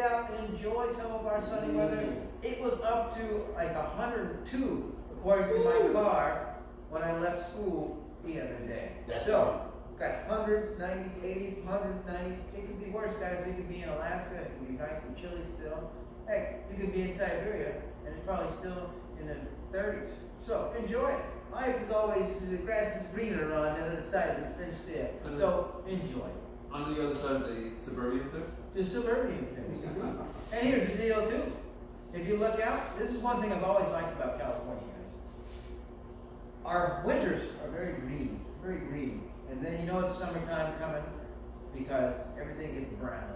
out and enjoy some of our sunny weather. It was up to like 102 according to my car when I left school the other day. So, got hundreds, 90s, 80s, hundreds, 90s. It could be worse, guys. We could be in Alaska. It could be nice and chilly still. Heck, you could be in Siberia and it's probably still in the 30s. So enjoy it. Life is always, the grass is greener on the other side of the fence there. So enjoy. On the other side of the suburban fence? The suburban fence. And here's the deal too. If you look out, this is one thing I've always liked about California, guys. Our winters are very green, very green. And then you know it's summertime coming because everything gets brown around.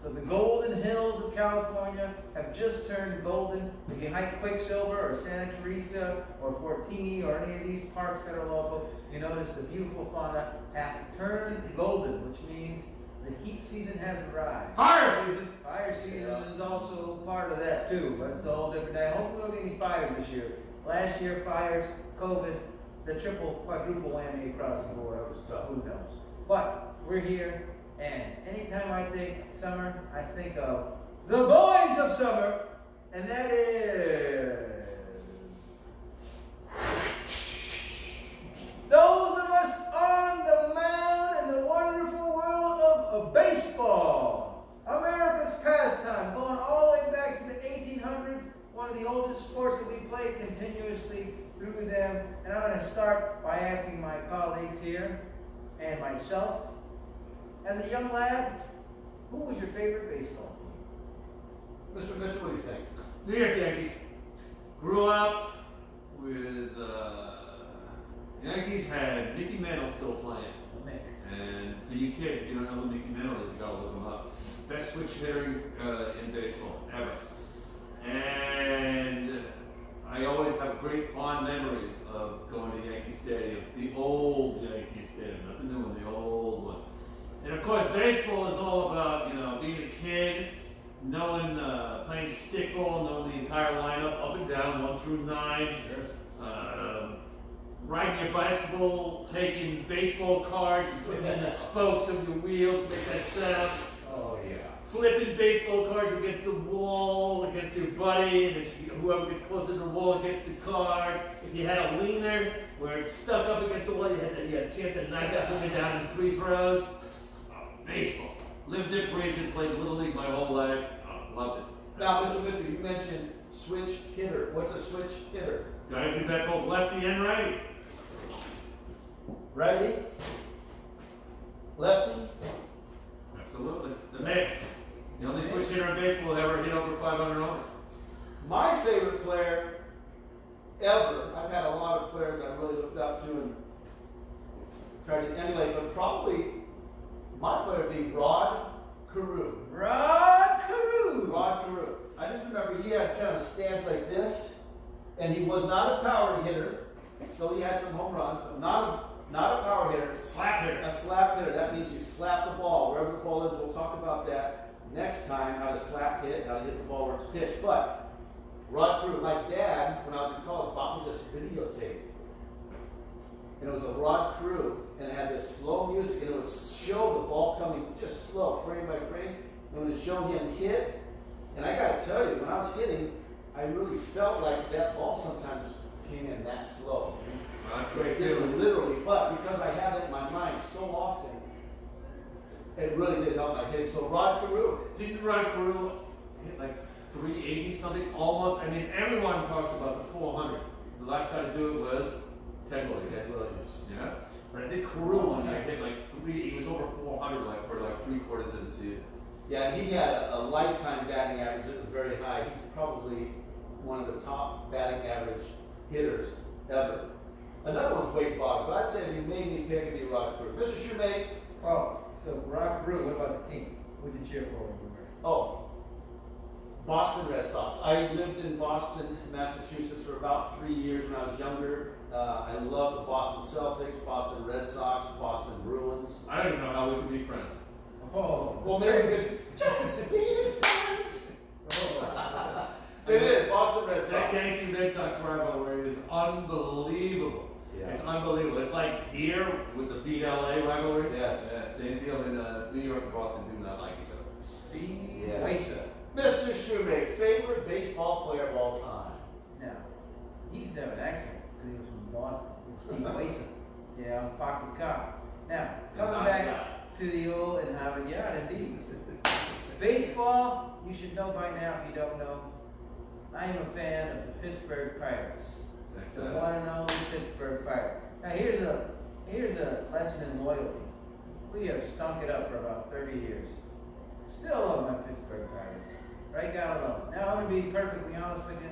So the golden hills of California have just turned golden. If you hike Quicksilver or Santa Teresa or Fortini or any of these parks that are local, you notice the beautiful fauna have turned golden, which means the heat season has arrived. Fire season! Fire season is also part of that too, but it's a whole different day. I hope we don't get any fires this year. Last year, fires, COVID, the triple, quadruple whammy across the board. It was tough. Who knows? But we're here, and anytime I think summer, I think of the boys of summer, and that is those of us on the mound in the wonderful world of baseball. America's pastime, going all the way back to the 1800s, one of the oldest sports that we played continuously through them. And I'm going to start by asking my colleagues here and myself, as a young lad, who was your favorite baseball team? Mr. Mitch, what do you think? New York Yankees. Grew up with Yankees had Mickey Mantle still playing. And for you kids, if you don't know who Mickey Mantle is, you gotta look him up. Best switch hitter in baseball ever. And I always have great fond memories of going to Yankee Stadium, the old Yankee Stadium, not the new one, the old one. And of course, baseball is all about, you know, being a kid, knowing, playing stickball, knowing the entire lineup, up and down, 1 through 9. Riding your bicycle, taking baseball cards and putting them in the spokes of your wheels to make that sound. Oh, yeah. Flipping baseball cards against the wall, against your buddy, and whoever gets closer to the wall gets the cards. If you had a leaner where it's stuck up against the wall, you had a chance to knock that leaner down in 3 throws. Baseball. Lived it, breathed it, played Little League my whole life. Loved it. Now, Mr. Mitchell, you mentioned switch hitter. What's a switch hitter? Guy who can bet both lefty and righty. Righty? Lefty? Absolutely. The Mick. The only switch hitter in baseball who ever hit over 500 homers. My favorite player ever, I've had a lot of players I really looked up to and tried to emulate, but probably my player would be Rod Carew. Rod Carew! Rod Carew. I just remember he had kind of a stance like this, and he was not a power hitter, though he had some home runs, but not a power hitter. Slap hitter. A slap hitter. That means you slap the ball. Wherever the ball is, we'll talk about that next time, how to slap hit, how to hit the ball where it's pitched. But Rod Carew, my dad, when I was in college, bought me this videotape. And it was a Rod Carew, and it had this slow music, and it would show the ball coming just slow, frame by frame, and when it showed him hit, and I gotta tell you, when I was hitting, I really felt like that ball sometimes came in that slow. Well, that's great It feeling. literally, but because I had it in my mind so often, it really did help my hitting. So Rod Carew. Didn't Rod Carew hit like 380 something? Almost. I mean, everyone talks about the 400. The last guy to do it was Ted Williams. Yeah. But I think Carew one night hit like he was over 400 like for like 3/4 of the season. Yeah, he had a lifetime batting average that was very high. He's probably one of the top batting average hitters ever. Another one's Wade Boggs, but I'd say if you made me pick, it'd be Rod Carew. Mr. Shoemake. Oh, so Rod Carew, what about the team? Who did you cheer for when you were? Oh, Boston Red Sox. I lived in Boston, Massachusetts for about 3 years when I was younger. I love the Boston Celtics, Boston Red Sox, Boston Bruins. I don't even know how we could be friends. Oh, Well, maybe we could just be friends. They did, Boston Red Sox. That Yankee Red Sox rivalry is unbelievable. Yeah. It's unbelievable. It's like here with the beat LA rivalry. Yes. Yeah, same deal in New York and Boston do not like each other. Steve Yeah. Waisa. make favorite baseball player of all time. Now, he used to have an accent because he was from Boston. It's Steve Mason. Yeah, Pocket Cop. Now, coming back to the old and Harvard Yard, indeed. Baseball, you should know by now if you don't know. I am a fan of the Pittsburgh Pirates. The one and only Pittsburgh Pirates. Now, here's a lesson in loyalty. We have stunk it up for about 30 years. Still love my Pittsburgh Pirates. Right down low. Now, I'm going to be perfectly honest with you.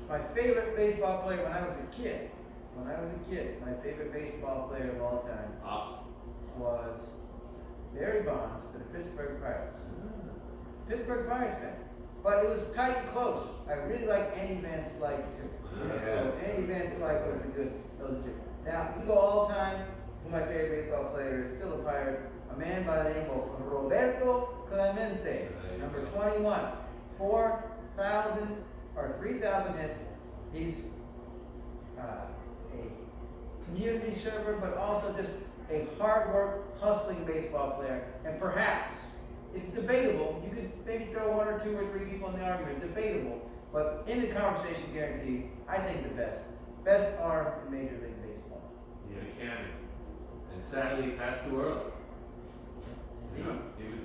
My favorite baseball player when I was a kid, my favorite baseball player of all time was Barry Bonds for the Pittsburgh Pirates. Pittsburgh Pirates fan. But it was tight and close. I really like Andy Van Slyke too. So Andy Van Slyke was a good two. Now, we go all time. Who my favorite baseball player is still a Pirate, a man by the name of Roberto Clemente, number 21, 4,000 or 3,000 hits. He's a community server, but also just a hard work, hustling baseball player. And perhaps it's debatable. You could maybe throw one or two or three people in the argument. Debatable, but in the conversation, guaranteed. I think the best arm in Major League Baseball. Yeah, he can. And sadly, he passed too early. Yeah, he was,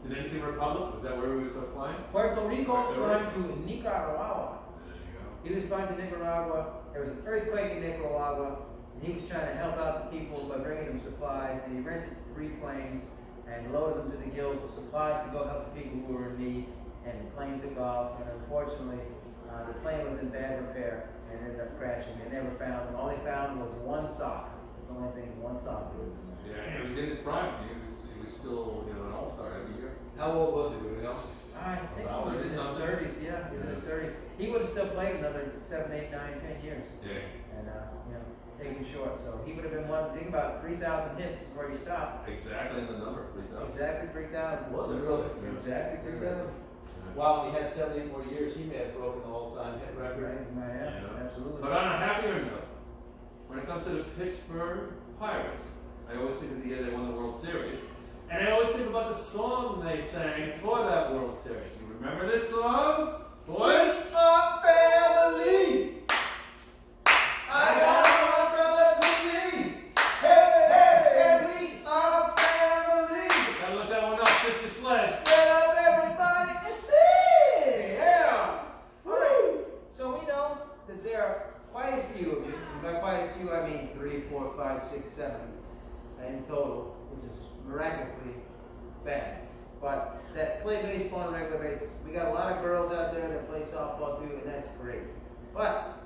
Dominican Republic, was that where he was flying? Puerto Rico flying to Nicaragua. There you go. He was flying to Nicaragua. There was an earthquake in Nicaragua, and he was trying to help out the people by bringing them supplies. And he rented 3 planes and loaded them to the gills with supplies to go help the people who were in need. And the plane took off, and unfortunately, the plane was in bad repair and ended up crashing. They never found him. All they found was one sock. That's the only thing, one sock. Yeah, he was in his prime. He was still, an all-star every year. How old was he? Do we know? I think he was in his 30s. Yeah, he was in his 30s. He would have still played another 7, 8, 9, 10 years. Yeah. And taken short. So he would have been one. Think about 3,000 hits is where he stopped. Exactly in the number, 3,000. Exactly 3,000. Was it really? Exactly 3,000. Wow, when he had 78 more years, he may have broken the all-time hit record. Right, yeah, absolutely. But on a happier note, when it comes to the Pittsburgh Pirates, I always think of the year they won the World Series. And I always think about the song they sang for that World Series. You remember this song? Boys? Our family! I got all my brothers with me! Hey, hey, hey, we are family! Gotta look that one up, Sister Sledge. Get up, everybody, and sing! Yeah! Alright, so we know that there are quite a few of you, and by quite a few I mean 3, 4, 5, 6, 7 in total, which is miraculously bad. But that play baseball on a regular basis. We got a lot of girls out there that play softball too, and that's great. But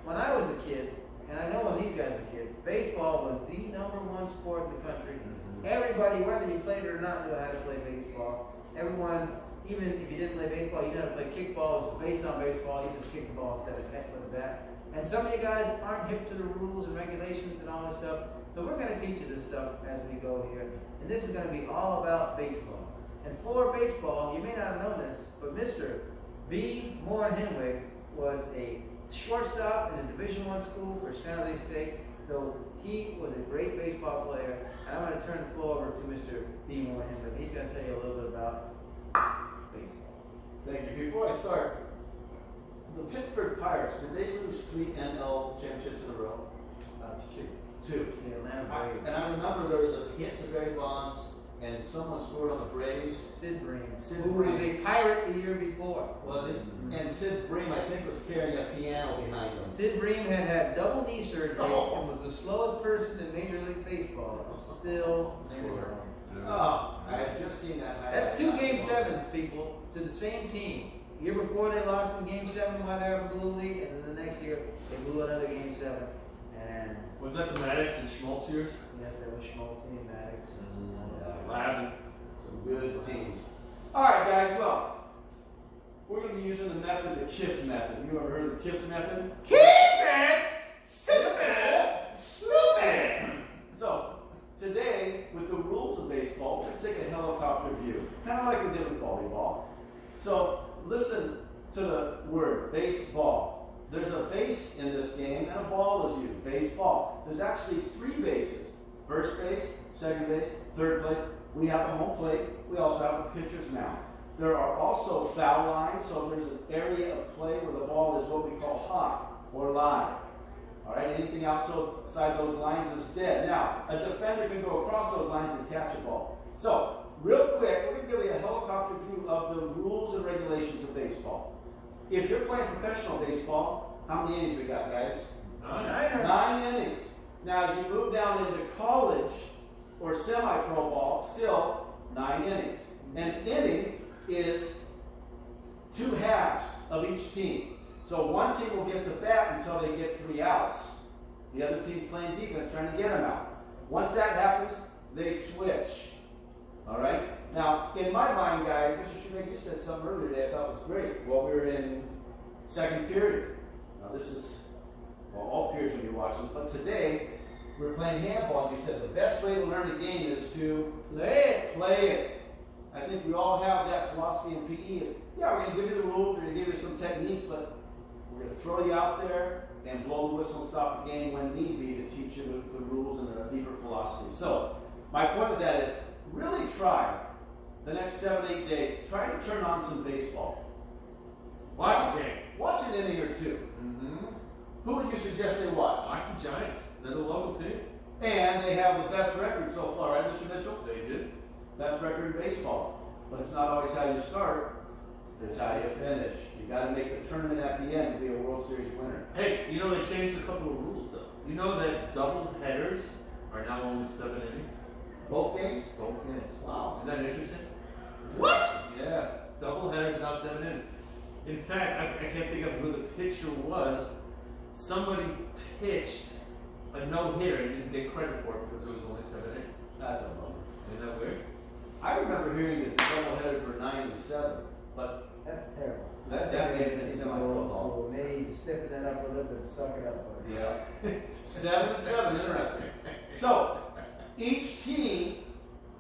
when I was a kid, and I know when these guys were kids, baseball was the #1 sport in the country. Everybody, whether you played it or not, knew how to play baseball. Everyone, even if you didn't play baseball, you knew how to play kickball. It was based on baseball. You just kick the ball instead of catch with a bat. And some of you guys aren't hip to the rules and regulations and all this stuff. So we're going to teach you this stuff as we go here. And this is going to be all about baseball. And for baseball, you may not have known this, but Mr. B. Moore Henwick was a shortstop in a Division I school for San Jose State. So he was a great baseball player. And I'm going to turn the floor over to Mr. B. Moore Henwick. He's going to tell you a little bit about baseball. Thank you. Before I start, the Pittsburgh Pirates, did they lose 3 NL championships in a row? 2. The Atlanta Braves. And I remember there was a hit to Barry Bonds, and someone scored on the Braves. Sid Bream, Sid who was Bream. a Pirate the year before. Was it? And Sid Bream, I think, was carrying a piano behind him. Sid Bream had double knee surgery Oh. and was the slowest person in Major League Baseball. Still made it home. Oh, I had just seen that. That's 2 Game 7s, people, to the same team. The year before they lost in Game 7 while they were in the Blue League, and then the next year they blew another Game 7. And Was that the Maddox and Schmaltz years? yes, there was Schmaltz and Maddox. Lavin. Some good teams. All right, guys. Well, we're going to be using the method, the KISS method. You ever heard of the KISS method? Keep it simple, stupid. So, today, with the rules of baseball, we're going to take a helicopter view, kind of like we did with volleyball. So, listen to the word baseball. There's a base in this game, and a ball is used. Baseball. There's actually 3 bases. First base, second base, third base. We have a home plate. We also have a pitcher's mound. There are also foul lines, so there's an area of play where the ball is what we call hot or live. All right, anything outside those lines is dead. Now, a defender can go across those lines and catch a ball. So, real quick, we're going to give you a helicopter view of the rules and regulations of baseball. If you're playing professional baseball, how many innings we got, guys? 9 innings. Now, as you move down into college or semi-pro ball, still 9 innings. An inning is 2 halves of each team. So one team will get to bat until they get 3 outs. The other team playing defense, trying to get them out. Once that happens, they switch. All right? Now, in my mind, guys, Mr. Shoemaker, you said something earlier today I thought was great. Well, we were in second period. Now, this is, well, all periods when you watch this, but today we're playing handball, and you said the best way to learn a game is to play it. I think we all have that philosophy in PE. Is, yeah, we're going to give you the rules, we're going to give you some techniques, but we're going to throw you out there and blow the whistle and stop the game when need be to teach you the rules and a deeper philosophy. So, my point with that is, really try the next 7-8 days, try to turn on some baseball. Watch the game. Watch an inning or 2. Mm-hmm. Who would you suggest they watch? Watch the Giants. They're the local team. And they have the best record so far, right, Mr. Mitchell? They did. Best record in baseball. But it's not always how you start, it's how you finish. You got to make the tournament at the end to be a World Series winner. Hey, you know they changed a couple of rules though. You know that double headers are now only 7 innings? Both games? Both games. Wow. Isn't that interesting? What? Yeah. Double headers now 7 innings. In fact, I can't think of who the pitcher was. Somebody pitched a no-hitter and didn't get credit for it because it was only 7 innings. That's a bummer. Isn't that weird? I remember hearing that the doubleheaders were 9 and 7, but That's terrible. that may have been semi-pro ball. So maybe stiffen that up a little bit, suck it up. Buddy. Yeah. 7 and 7, interesting. So, each team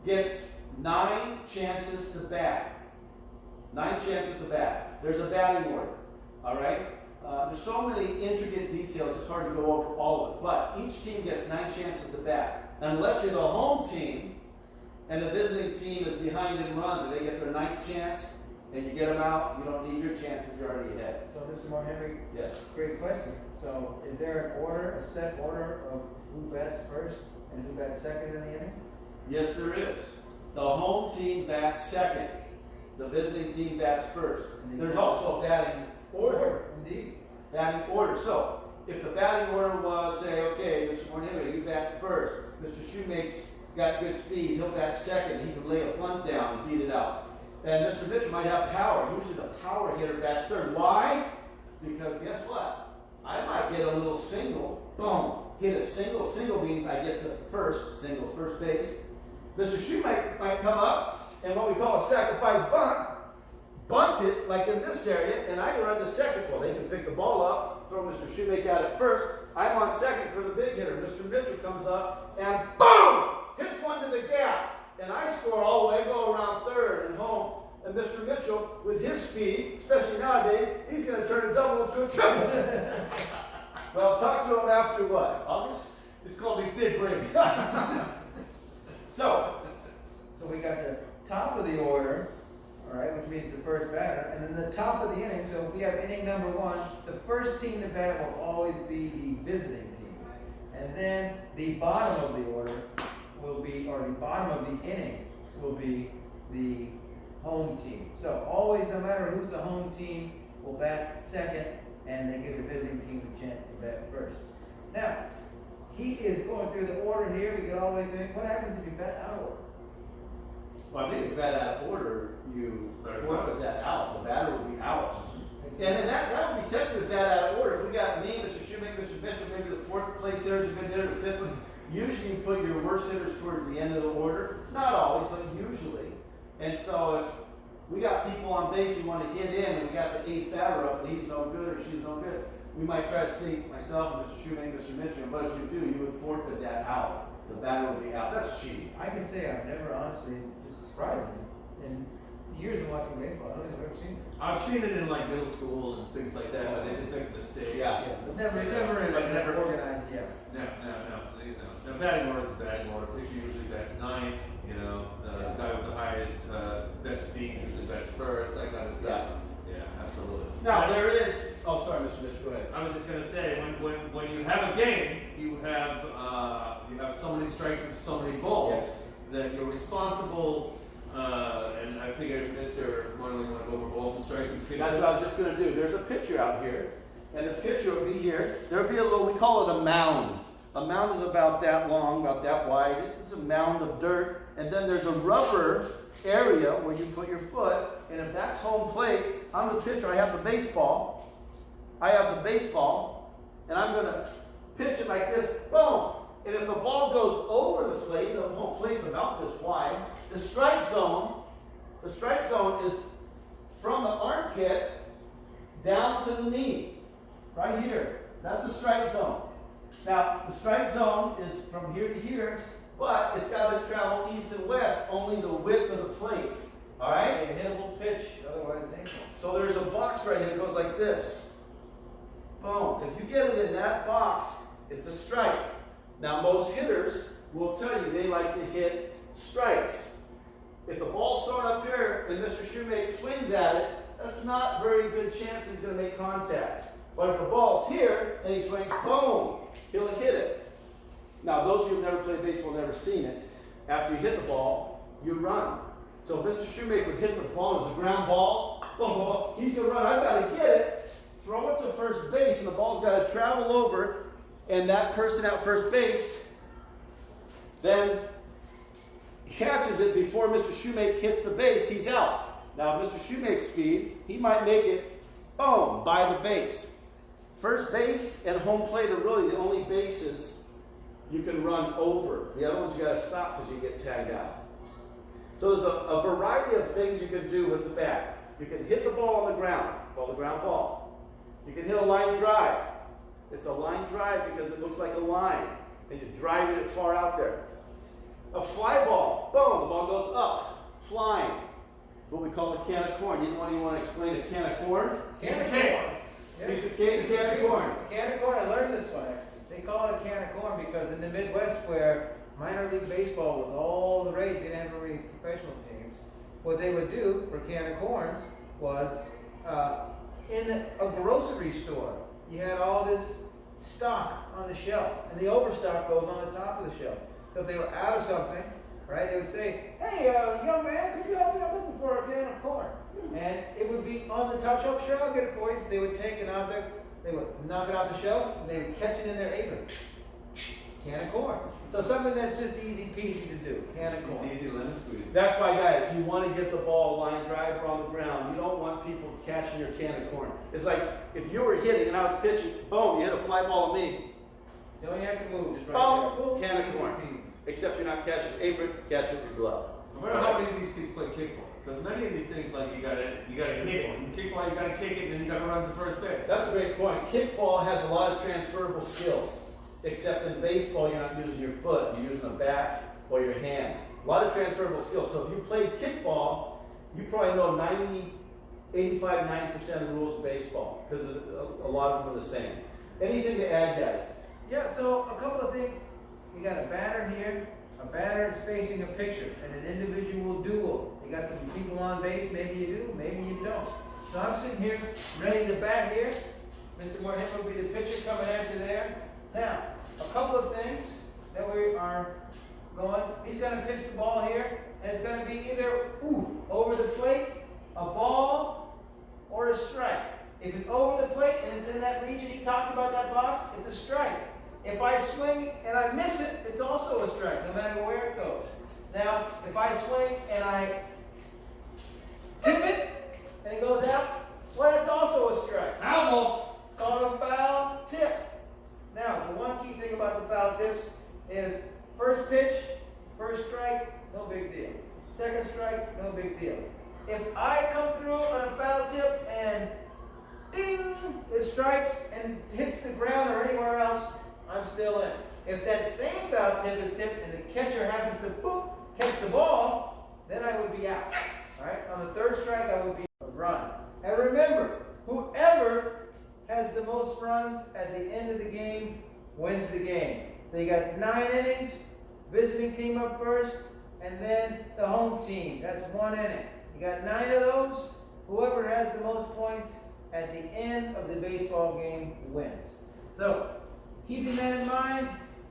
gets 9 chances to bat. 9 chances to bat. There's a batting order. All right? There's so many intricate details, it's hard to go over all of it. But each team gets 9 chances to bat. Unless you're the home team and the visiting team is behind in runs and they get their 9th chance and you get them out, you don't need your chance because you're already ahead. So, Mr. Martin Henry, Yes. great question. So, is there an order, a set order of who bats first and who bats second in the inning? Yes, there is. The home team bats second. The visiting team bats first. There's also a batting order. Indeed. Batting order. So, if the batting order was, say, okay, Mr. Mornillo, you bat first. Mr. Shoemake's got good speed. He'll bat second. He can lay a bunt down and beat it out. And Mr. Mitchell might have power. Usually the power hitter bats third. Why? Because guess what? I might get a little single. Boom. Hit a single. Single means I get to first. Single, first base. Mr. Shoemaker might come up and what we call a sacrifice bunt it like in this area, and I can run to second. Well, they can pick the ball up, throw Mr. Shoemaker out at first. I'm on second for the big hitter. Mr. Mitchell comes up and boom! Hits one to the gap. And I score all the way, go around third and home. And Mr. Mitchell, with his speed, especially nowadays, he's going to turn a double into a triple. Well, talk to him after what? August? It's called the Sid break. So we got the top of the order, all right, which means the first batter, and then the top of the inning. So if we have inning number 1, the first team to bat will always be the visiting team, and then the bottom of the order will be, or the bottom of the inning will be the home team. So always, no matter who's the home team, will bat second, and they give the visiting team a chance to bat first. Now, he is going through the order here. We get all the way through. What happens if you bat out of order? well, I think if you bat out of order, you forfeit that out. The batter will be out. And then that would be technically bat out of order. If we got me, Mr. Shoemaker, Mr. Mitchell, maybe the 4th place hitter is a good hitter, the 5th one. Usually you put your worst hitters towards the end of the order. Not always, but usually. And so if we got people on base we want to hit in and we got the 8th batter up and he's no good or she's no good, we might try to sneak myself and Mr. Shoemaker, Mr. Mitchell. But if you do, you would forfeit that out. The batter will be out. That's cheating. I can say I've never honestly, this surprised me, in years of watching baseball. I don't think I've ever seen it. I've seen it in like middle school and things like that, but they just make a mistake. Yeah. It's never organized. Yeah. No. Now batting order is batting order. Pitcher usually bats ninth. You know, the guy with the highest best speed usually bats first. That kind of stuff. Yeah, absolutely. Now there is. Oh, sorry, Mr. Mitch. Go ahead. I was just gonna say, when you have a game, you have so many strikes and so many balls that you're responsible. And I figured Mr. Marley want to go over balls and strikes. That's what I was just going to do. There's a pitcher out here, and the pitcher will be here. There'll be a little, we call it a mound. A mound is about that long, about that wide. It's a mound of dirt, and then there's a rubber area where you put your foot, and if that's home plate, I'm the pitcher, I have the baseball. And I'm going to pitch it like this, boom! And if the ball goes over the plate, the home plate's about this wide, the strike zone is from the armpit down to the knee, right here. That's the strike zone. Now, the strike zone is from here to here, but it's got to travel east and west, only the width of the plate. All right? A hittable pitch, otherwise it ain't one. So there's a box right here that goes like this. Boom. If you get it in that box, it's a strike. Now, most hitters will tell you they like to hit strikes. If the ball's thrown up here and Mr. Shoemake swings at it, that's not a very good chance he's going to make contact. But if the ball's here and he swings, boom, he'll hit it. Now, those who have never played baseball, never seen it, after you hit the ball, you run. So if Mr. Shoemake would hit the ball, it's a ground ball, boom, boom, boom, he's going to run. I've got to get it, throw it to first base, and the ball's got to travel over, and that person at first base then catches it before Mr. Shoemake hits the base, he's out. Now, Mr. Shoemake's speed, he might make it, boom, by the base. First base and home plate are really the only bases you can run over. The other ones you got to stop because you get tagged out. So there's a variety of things you can do with the bat. You can hit the ball on the ground, called a ground ball. You can hit a line drive. It's a line drive because it looks like a line, and you're driving it far out there. A fly ball, boom, the ball goes up, flying. What we call a can of corn. You want to explain a can of corn? Can of corn. Piece of cake, can of corn. Can of corn, I learned this one. They call it a can of corn because in the Midwest where minor league baseball was all the rage, they didn't have very professional teams, what they would do for can of corns was in a grocery store, you had all this stock on the shelf, and the overstock goes on the top of the shelf. So if they were out of something, right, they would say, hey, young man, could you help me? I'm looking for a can of corn. And it would be on the top shelf. Sure, I'll get it for you. So they would take an object, they would knock it off the shelf, and they would catch it in their apron. Can of corn. So something that's just easy peasy to do. Can of corn. Easy lemon squeeze. That's why, guys, you want to get the ball line drive or on the ground. You don't want people catching your can of corn. It's like if you were hitting and I was pitching, boom, you hit a fly ball at me. You don't have to move, just right Boom, there. can of corn. Except you're not catching apron, catch it with your glove. No matter how many of these kids play kickball, because many of these things, like you gotta hit one. In kickball, you gotta kick it, and then you gotta run to first base. That's a great point. Kickball has a lot of transferable skills. Except in baseball, you're not using your foot. You're using a bat or your hand. A lot of transferable skills. So if you played kickball, you probably know 85-90% of the rules of baseball because a lot of them are the same. Anything to add, guys? Yeah, so a couple of things. You got a batter here. A batter is facing a pitcher and an individual duel. You got some people on base. Maybe you do, maybe you don't. So I'm sitting here ready to bat here. Mr. Moore will be the pitcher coming after there. Now, a couple of things that we are going. He's going to pitch the ball here, and it's going to be either over the plate, a ball, or a strike. If it's over the plate and it's in that region he talked about, that box, it's a strike. If I swing and I miss it, it's also a strike, no matter where it goes. Now, if I swing and I tip it and it goes out, well, that's also a strike. Foul ball. It's called a foul tip. Now, the one key thing about the foul tips is first pitch, first strike, no big deal. Second strike, no big deal. If I come through on a foul tip and ding, it strikes and hits the ground or anywhere else, I'm still in. If that same foul tip is tipped and the catcher happens to catch the ball, then I would be out. Alright? On the third strike, I would be a run. And remember, whoever has the most runs at the end of the game wins the game. So you got 9 innings, visiting team up first, and then the home team. That's 1 inning. You got 9 of those. Whoever has the most points at the end of the baseball game wins. So, keeping that in mind,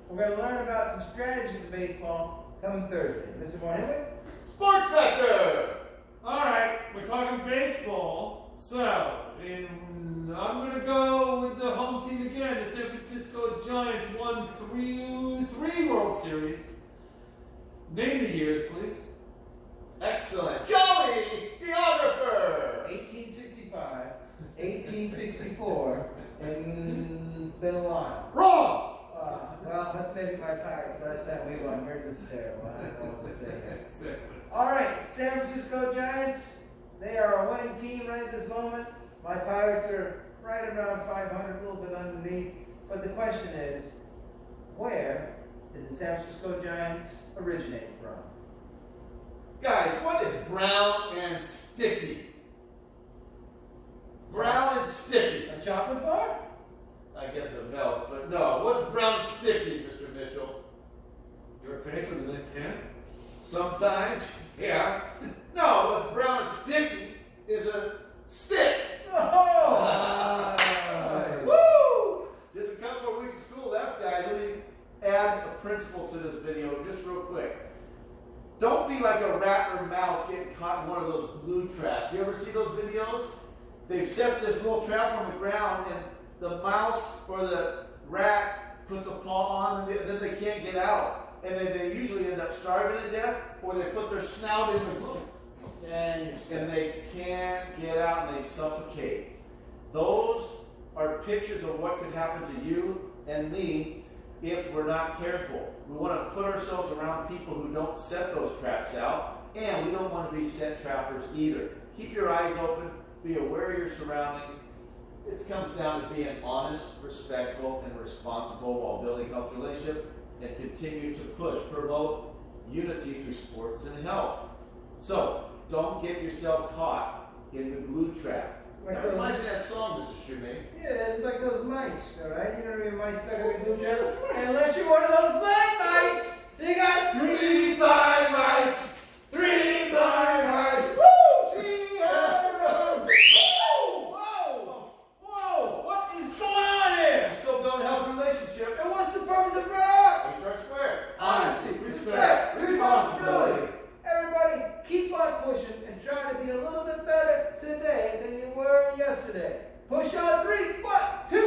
we're going to learn about some strategies of baseball coming Thursday. Mr. Moore-Henwick? Sports Sector! Alright, we're talking baseball. So, I'm going to go with the home team again. The San Francisco Giants won three World Series. Name the years, please. Excellent. Joey, geographer! 1865, 1864, and it's been a while. Wrong! Well, that's maybe my Pirates. Last time we won, yours was terrible. I don't know what to say here. Exactly. All right, San Francisco Giants. They are a winning team right at this moment. My Pirates are right around 500, a little bit underneath. But the question is, where did the San Francisco Giants originate from? Guys, what is brown and sticky? Brown and sticky. A chocolate bar? I guess it melts, but no. What's brown and sticky, Mr. Mitchell? Your face with a nice tan? Sometimes, yeah. No, what brown and sticky is a stick. Oh! Woo! Just a couple of weeks of school left, guys. Let me add a principle to this video just real quick. Don't be like a rat or mouse getting caught in one of those glue traps. You ever see those videos? They've set this little trap on the ground and the mouse or the rat puts a paw on and then they can't get out. And then they usually end up starving to death or they put their snout in the glue and they can't get out and they suffocate. Those are pictures of what could happen to you and me if we're not careful. We want to put ourselves around people who don't set those traps out, and we don't want to be set trappers either. Keep your eyes open, be aware of your surroundings. It comes down to being honest, respectful, and responsible while building healthy relationships, and continue to promote unity through sports and health. So, don't get yourself caught in the glue trap. That reminds me of that song, Mr. Shoemake. Yeah, it's like those mice, all right? You know what I mean? Mice stuck in a glue trap. And unless you're one of those black mice, they got 3 blind mice. 3 blind mice. Woo! See ya! Whoa! Whoa! What is going on here? We're still building healthy relationships. And what's the purpose of rock? HR squared. Honesty, respect, responsibility. Everybody, keep on pushing and try to be a little bit better today than you were yesterday. Push on 3. 1, 2.